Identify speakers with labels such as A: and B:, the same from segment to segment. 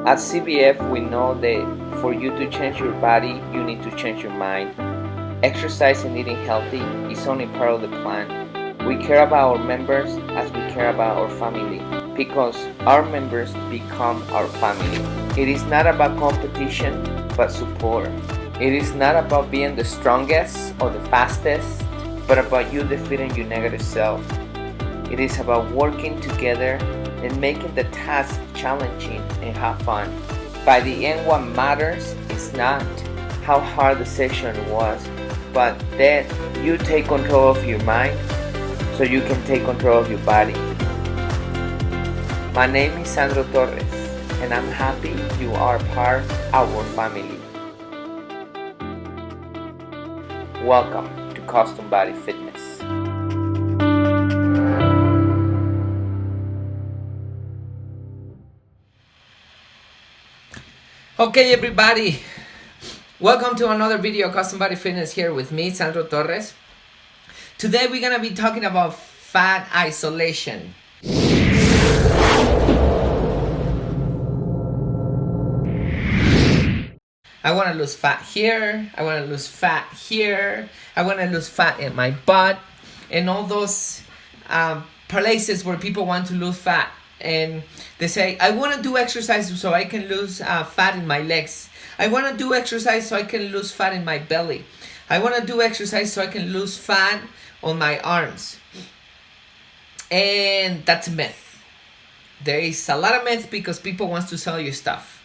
A: At CBF, we know that for you to change your body, you need to change your mind. Exercise and eating healthy is only part of the plan. We care about our members as we care about our family, because our members become our family. It is not about competition, but support. It is not about being the strongest or the fastest, but about you defeating your negative self. It is about working together and making the task challenging and have fun. By the end, what matters is not how hard the session was, but that you take control of your mind so you can take control of your body. My name is Sandro Torres, and I'm happy you are part of our family. Welcome to Custom Body Fitness. Okay, everybody, welcome to another video of Custom Body Fitness here with me, Sandro Torres. Today we're gonna be talking about fat isolation. I want to lose fat here, I want to lose fat here, I want to lose fat in my butt, and all those places where people want to lose fat. And they say, I want to do exercise so I can lose fat in my legs. I want to do exercise so I can lose fat in my belly. I want to do exercise so I can lose fat on my arms. And that's a myth. There is a lot of myth because people want to sell you stuff.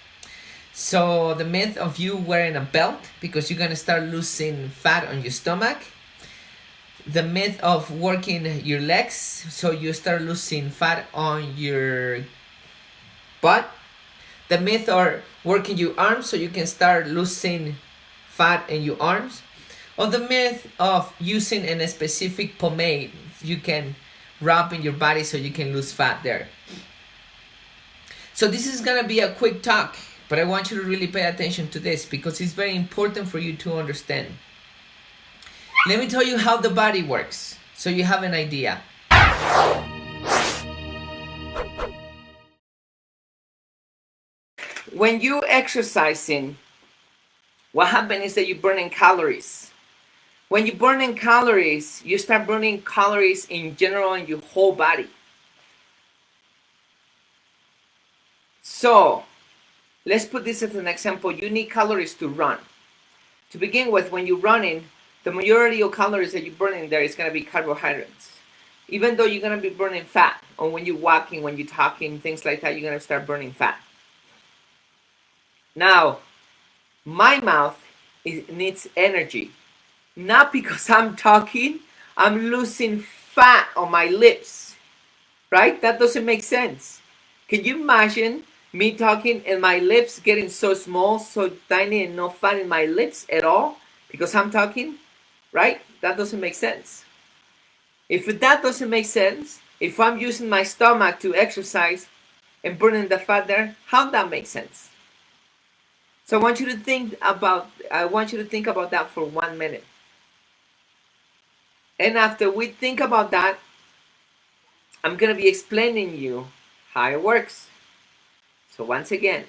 A: So the myth of you wearing a belt because you're going to start losing fat on your stomach. The myth of working your legs so you start losing fat on your butt. The myth of working your arms so you can start losing fat in your arms. Or the myth of using a specific pomade you can rub in your body so you can lose fat there. So this is gonna be a quick talk, but I want you to really pay attention to this because it's very important for you to understand. Let me tell you how the body works so you have an idea. When you're exercising, what happens is that you're burning calories. When you're burning calories, you start burning calories in general in your whole body. So, let's put this as an example. You need calories to run. To begin with, when you're running, the majority of calories that you're burning there is going to be carbohydrates. Even though you're going to be burning fat, or when you're walking, when you're talking, things like that, you're going to start burning fat. Now, my mouth needs energy. Not because I'm talking, I'm losing fat on my lips. Right? That doesn't make sense. Can you imagine me talking and my lips getting so small, so tiny, and no fat in my lips at all because I'm talking? Right? That doesn't make sense. If that doesn't make sense, if I'm using my stomach to exercise and burning the fat there, how that makes sense? So I want you to think about that for 1 minute. And after we think about that, I'm gonna be explaining you how it works. So once again,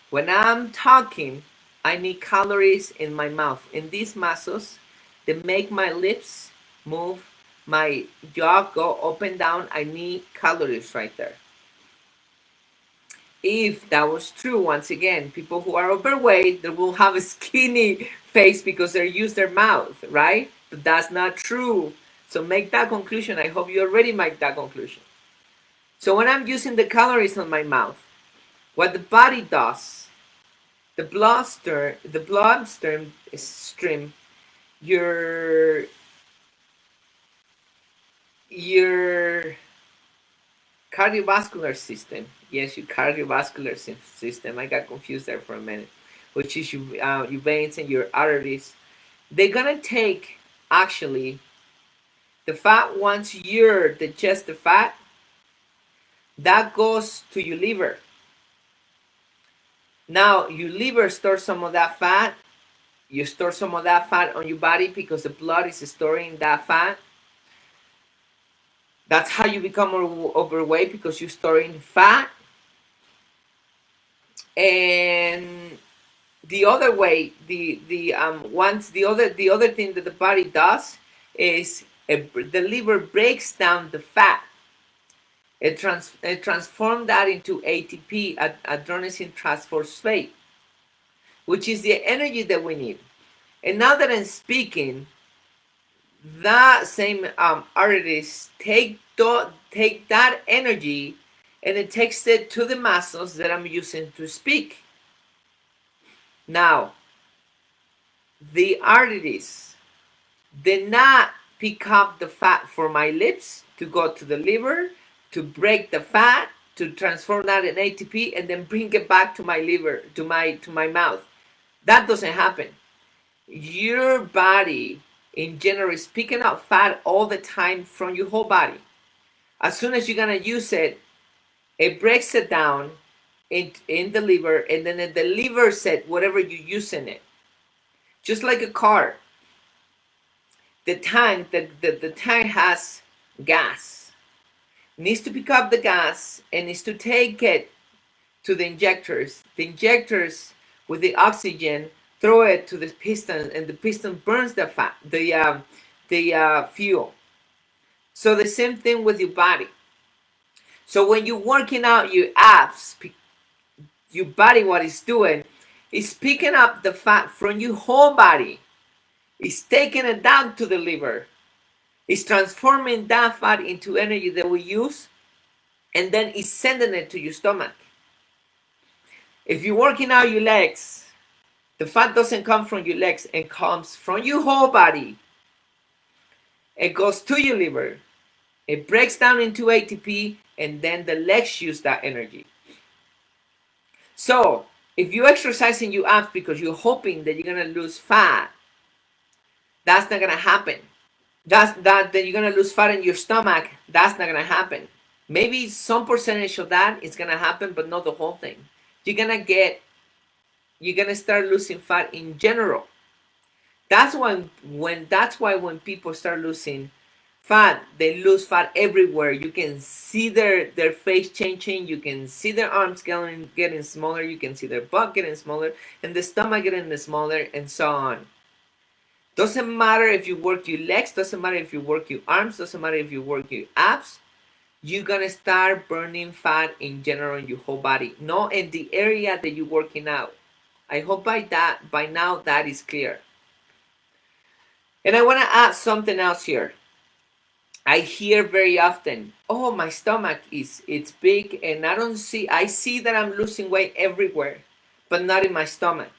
A: when I'm talking, I need calories in my mouth. In these muscles, they make my lips move, my jaw go up and down. I need calories right there. If that was true, once again, people who are overweight, they will have a skinny face because they use their mouth, right? But that's not true. So make that conclusion. I hope you already make that conclusion. So when I'm using the calories on my mouth, what the body does, the bloodstream, your cardiovascular system. Yes, your cardiovascular system. I got confused there for a minute. Which is your veins and your arteries. They're gonna take actually the fat. Once you digest the fat, that goes to your liver. Now, your liver stores some of that fat. You store some of that fat on your body because the blood is storing that fat. That's how you become overweight, because you're storing fat. And the other way, the other thing that the body does is the liver breaks down the fat. It transforms that into ATP, adenosine triphosphate, which is the energy that we need. And now that I'm speaking, that same artist take that energy and it takes it to the muscles that I'm using to speak. Now, the artist did not pick up the fat from my lips to go to the liver, to break the fat, to transform that in ATP, and then bring it back to my liver, to my mouth. That doesn't happen. Your body in general is picking up fat all the time from your whole body. As soon as you're gonna use it, it breaks it down in the liver, and then the liver said whatever you're using it. Just like a car, the tank has gas. Needs to pick up the gas and needs to take it to the injectors. The injectors with the oxygen throw it to the piston, and the piston burns the fat, the fuel. So the same thing with your body. So when you're working out your abs, your body, what it's doing is picking up the fat from your whole body. It's taking it down to the liver. It's transforming that fat into energy that we use, and then it's sending it to your stomach. If you're working out your legs, the fat doesn't come from your legs, it comes from your whole body. It goes to your liver. It breaks down into ATP, and then the legs use that energy. So, if you're exercising your abs because you're hoping that you're going to lose fat, that's not going to happen. That you're going to lose fat in your stomach, that's not going to happen. Maybe some percentage of that is going to happen, but not the whole thing. You're going to start losing fat in general. That's why when people start losing fat, they lose fat everywhere. You can see their face changing. You can see their arms getting smaller. You can see their butt getting smaller, and the stomach getting smaller, and so on. Doesn't matter if you work your legs. Doesn't matter if you work your arms. Doesn't matter if you work your abs. You're gonna start burning fat in general in your whole body, not in the area that you're working out. I hope by now that is clear. And I want to add something else here. I hear very often, oh, my stomach it's big, and I see that I'm losing weight everywhere, but not in my stomach.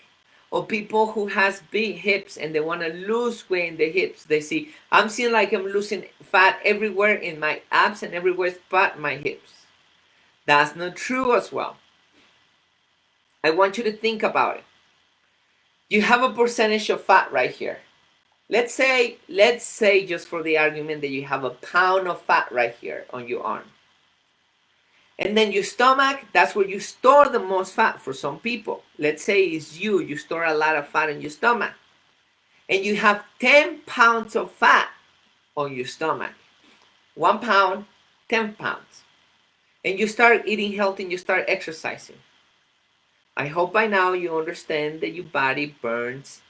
A: Or people who has big hips and they want to lose weight in the hips, they see, I'm seeing like I'm losing fat everywhere in my abs and everywhere but my hips. That's not true as well. I want you to think about it. You have a percentage of fat right here. Let's say just for the argument that you have a pound of fat right here on your arm. And then your stomach, that's where you store the most fat for some people. Let's say it's you store a lot of fat in your stomach. And you have 10 pounds of fat on your stomach. 1 pound, 10 pounds. And you start eating healthy and you start exercising. I hope by now you understand that your body burns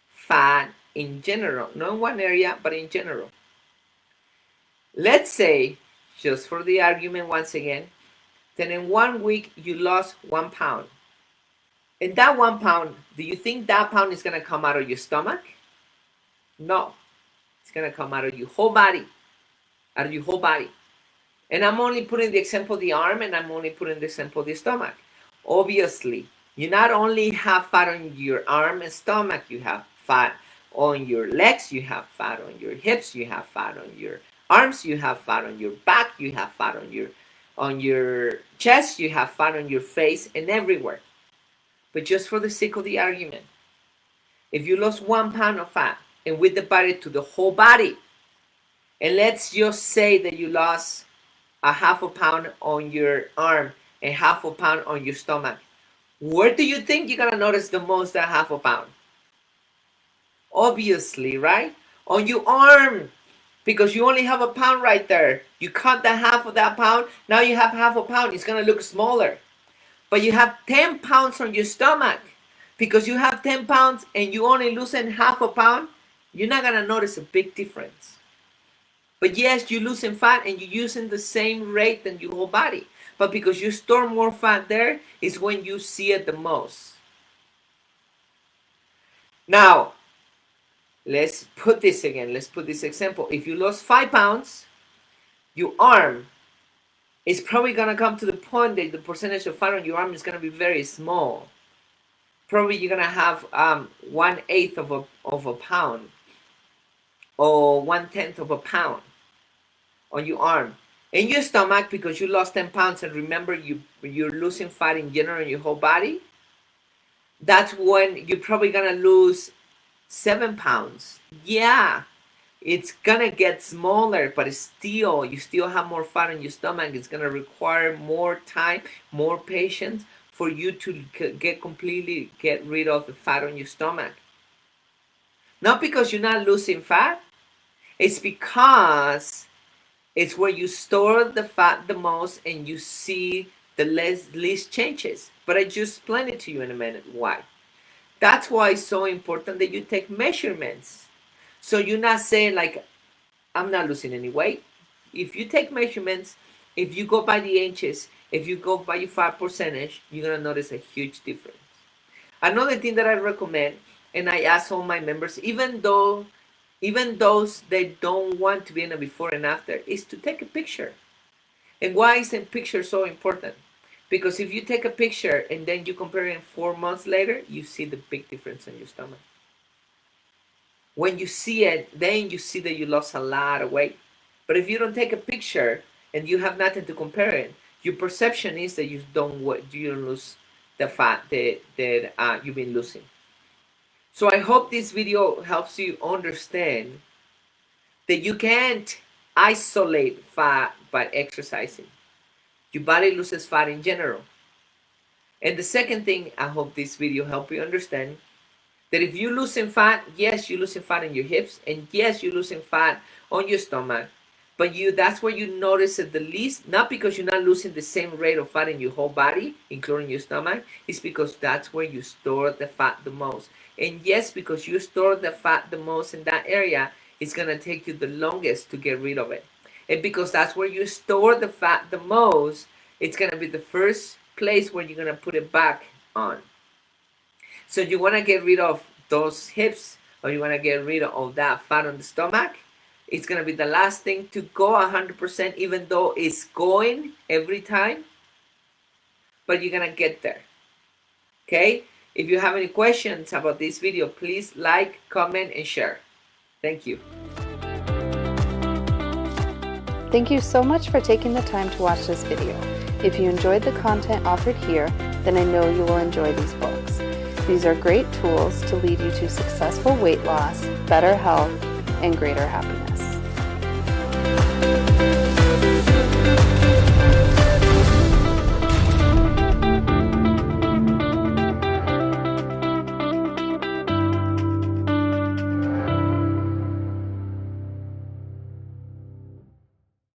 A: fat in general, not in one area, but in general. Let's say, just for the argument once again, that in 1 week you lost 1 pound. And that 1 pound, do you think that pound is going to come out of your stomach? No. It's going to come out of your whole body. Out of your whole body. And I'm only putting the example of the arm, and I'm only putting the example of the stomach. Obviously, you not only have fat on your arm and stomach, you have fat on your legs, you have fat on your hips, you have fat on your arms, you have fat on your back, you have fat on your chest, you have fat on your face, and everywhere. But just for the sake of the argument, if you lost 1 pound of fat and we divide it to the whole body, and let's just say that you lost a half a pound on your arm and half a pound on your stomach, where do you think you're gonna notice the most that half a pound? Obviously, right? On your arm, because you only have a pound right there. You cut the half of that pound, now you have half a pound. It's gonna look smaller. but you have 10 pounds on your stomach, because you have 10 pounds and you only loosen half a pound, you're not going to notice a big difference. But yes, you losing fat and you're using the same rate than your whole body. But because you store more fat there is when you see it the most. Now, let's put this again. Let's put this example. If you lost 5 pounds, your arm is probably going to come to the point that the percentage of fat on your arm is going to be very small. Probably you're going to have 1/8 of a pound or 1/10 of a pound on your arm. In your stomach, because you lost 10 pounds, and remember you're losing fat in general in your whole body, that's when you're probably gonna lose 7 pounds. Yeah, it's gonna get smaller, but still, you still have more fat in your stomach. It's gonna require more time, more patience for you to completely get rid of the fat on your stomach. Not because you're not losing fat, it's because it's where you store the fat the most and you see the least changes. But I just explain it to you in a minute why. That's why it's so important that you take measurements. So you're not saying like, I'm not losing any weight. If you take measurements, if you go by the inches, if you go by your fat percentage, you're going to notice a huge difference. Another thing that I recommend, and I ask all my members, even those that don't want to be in a before and after, is to take a picture. And why is a picture so important? Because if you take a picture and then you compare it 4 months later, you see the big difference in your stomach. When you see it, then you see that you lost a lot of weight. But if you don't take a picture and you have nothing to compare it, your perception is that you don't lose the fat that you've been losing. So I hope this video helps you understand that you can't isolate fat by exercising. Your body loses fat in general. And the second thing, I hope this video helps you understand that if you're losing fat, yes, you're losing fat in your hips, and yes, you're losing fat on your stomach, but that's where you notice it the least, not because you're not losing the same rate of fat in your whole body, including your stomach, it's because that's where you store the fat the most. And yes, because you store the fat the most in that area, it's going to take you the longest to get rid of it. And because that's where you store the fat the most, it's going to be the first place where you're going to put it back on. So you want to get rid of those hips, or you want to get rid of that fat on the stomach, it's going to be the last thing to go 100%, even though it's going every time, but you're going to get there. Okay? If you have any questions about this video, please like, comment, and share. Thank you.
B: Thank you so much for taking the time to watch this video. If you enjoyed the content offered here, then I know you will enjoy these books. These are great tools to lead you to successful weight loss, better health, and greater happiness.